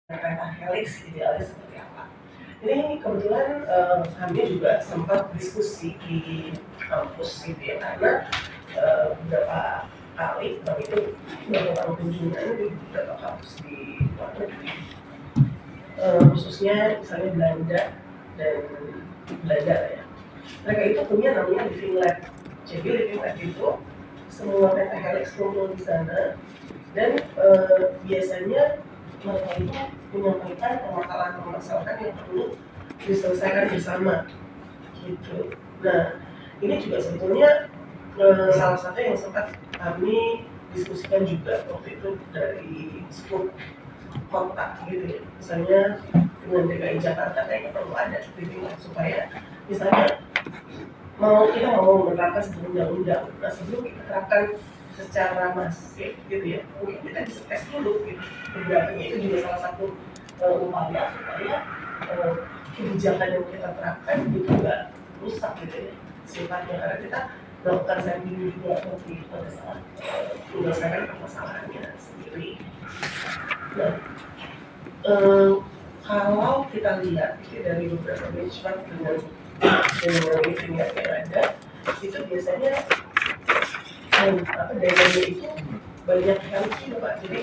Pentahelix idealnya seperti apa? Ini kebetulan kami juga sempat diskusi di kampus gitu ya, karena beberapa kali kami itu melakukan kunjungan di beberapa kampus di luar negeri, khususnya misalnya Belanda dan Belanda ya. Mereka itu punya namanya living lab. Jadi living lab itu semua pentahelix kumpul di sana dan biasanya mereka itu menyampaikan permasalahan-permasalahan yang perlu diselesaikan bersama gitu. Nah, ini juga sebetulnya salah satu yang sempat kami diskusikan juga waktu itu dari 10 kota gitu ya. Misalnya dengan DKI Jakarta kayaknya perlu ada supaya misalnya kita mau menerapkan sebuah undang-undang. Nah, sebelum kita terapkan secara masif gitu ya, mungkin kita bisa tes dulu gitu. Kebijakannya itu juga salah satu upaya supaya kebijakan yang kita terapkan itu nggak rusak gitu ya sifatnya, karena kita melakukan sampling juga nanti pada saat menyelesaikan permasalahannya sendiri. Nah, kalau kita lihat dari beberapa benchmark dengan meeting yang ada, itu biasanya dananya itu banyak sekali juga Pak. Jadi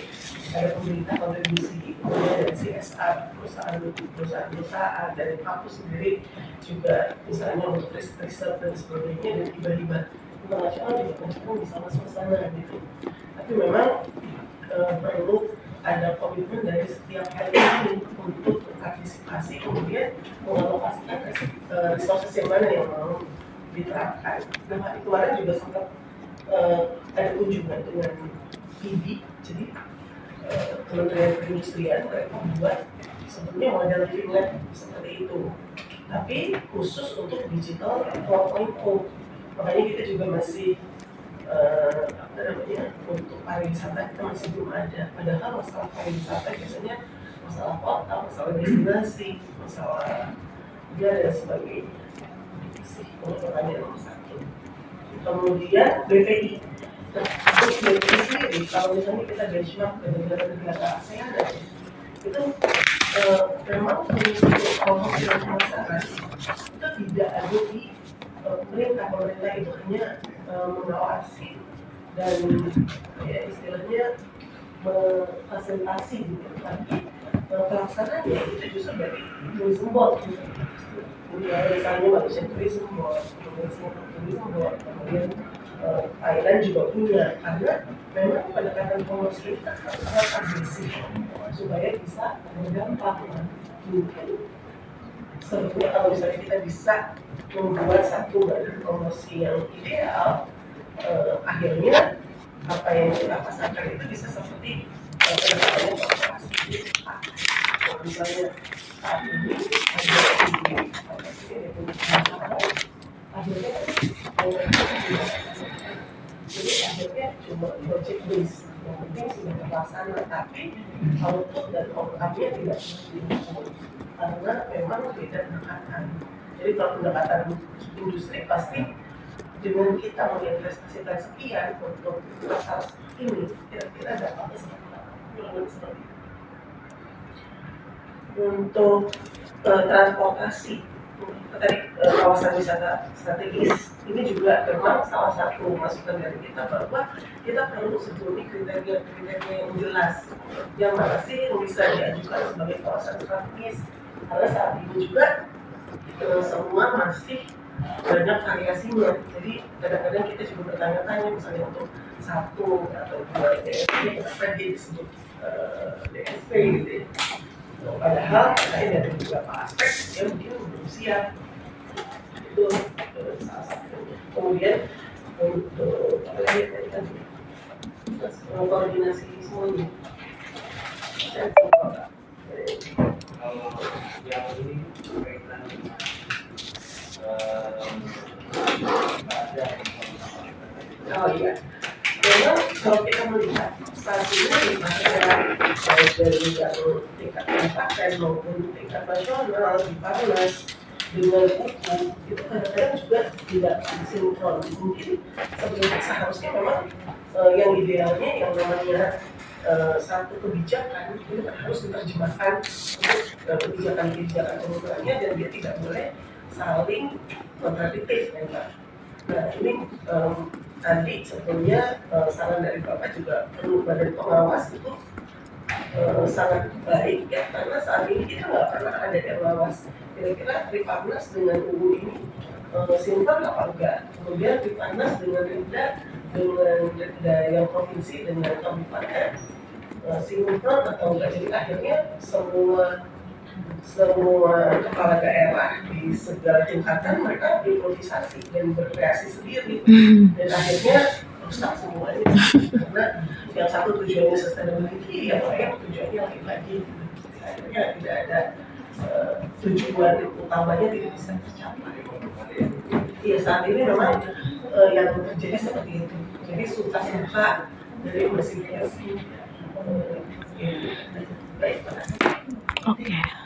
ada pemerintah kontribusi, kemudian dari CSR, perusahaan dari kampus sendiri juga misalnya untuk riset dan sebagainya, dan hibah-hibah internasional juga kadang bisa masuk ke sana gitu. Tapi memang perlu ada komitmen dari setiap ini untuk berpartisipasi, kemudian mengalokasikan resources yang mana yang mau diterapkan. Nah, kemarin juga sempat ada kunjungan dengan IBI, jadi Kementerian Perindustrian mereka membuat sebetulnya model living lab seperti itu, tapi khusus untuk digital 4.0. Makanya kita juga masih untuk pariwisata kita masih belum ada. Padahal masalah pariwisata biasanya masalah kota, masalah destinasi, masalah dia dan sebagainya. Untuk pertanyaan nomor 1. Kemudian BPI. Nah, untuk BPI sendiri, kalau misalnya kita benchmark ke negara-negara ASEAN, itu memang untuk kelompok masyarakat itu tidak ada di pemerintah itu hanya mengawasi dan ya istilahnya memfasilitasi gitu, tapi pelaksananya itu justru dari tourism board gitu. Misalnya Malaysia Tourism Board, Singapore Tourism Board, kemudian Thailand juga punya, karena memang pendekatan komersil kita harus sangat agresif supaya bisa berdampak. Mungkin sebetulnya kalau misalnya kita bisa membuat satu badan promosi yang ideal, akhirnya apa yang kita pasarkan itu bisa seperti pendekatannya korporasi. Misalnya saat ini akhirnya jadi akhirnya cuma project base, yang penting sudah terlaksana, tapi output dan outcome-nya tidak karena memang beda pendekatan. Jadi kalau pendekatan industri pasti dengan kita menginvestasikan sekian untuk pasar ini, kira-kira dapatnya seperti apa? Untuk transportasi tadi kawasan wisata strategis ini juga memang salah satu masukan dari kita bahwa kita perlu sebetulnya kriteria yang jelas yang mana sih yang bisa diajukan sebagai kawasan strategis, karena saat ini juga semua masih banyak variasinya. Jadi kadang-kadang kita juga bertanya-tanya misalnya untuk satu atau dua DSP, kenapa dia disebut DSP gitu ya. Padahal saya dari beberapa aspek dia mungkin belum siap, itu salah satunya. Kemudian untuk apa lagi tadi kan koordinasi semuanya. Saya coba kalau yang ini berkaitan dengan oh iya, memang kalau kita melihat saat ini di masyarakat baik dari tingkat kabupaten maupun tingkat nasional di Parnas dengan buku itu kadang-kadang juga tidak sinkron. Mungkin sebenarnya seharusnya memang yang idealnya yang namanya satu kebijakan itu kan harus diterjemahkan untuk kebijakan-kebijakan turunannya, dan dia tidak boleh saling kontradiktif ya Mbak. Nah ini tadi sebetulnya saran dari Bapak juga perlu badan pengawas itu sangat baik ya, karena saat ini kita nggak pernah ada pengawas. Kira-kira Triparnas dengan UU ini sinkron apa enggak? Kemudian Triparnas dengan Rinda yang provinsi dengan kabupaten sinkron atau enggak? Jadi akhirnya semua kepala daerah di segala tingkatan mereka improvisasi dan berkreasi sendiri, dan akhirnya rusak semuanya karena yang satu tujuannya sustainability, yang lain tujuannya lain lagi. Akhirnya tidak ada tujuan utamanya tidak bisa tercapai. Iya, saat ini memang yang terjadi seperti itu. Jadi suka-suka dari mesin. Baik, Pak. Oke.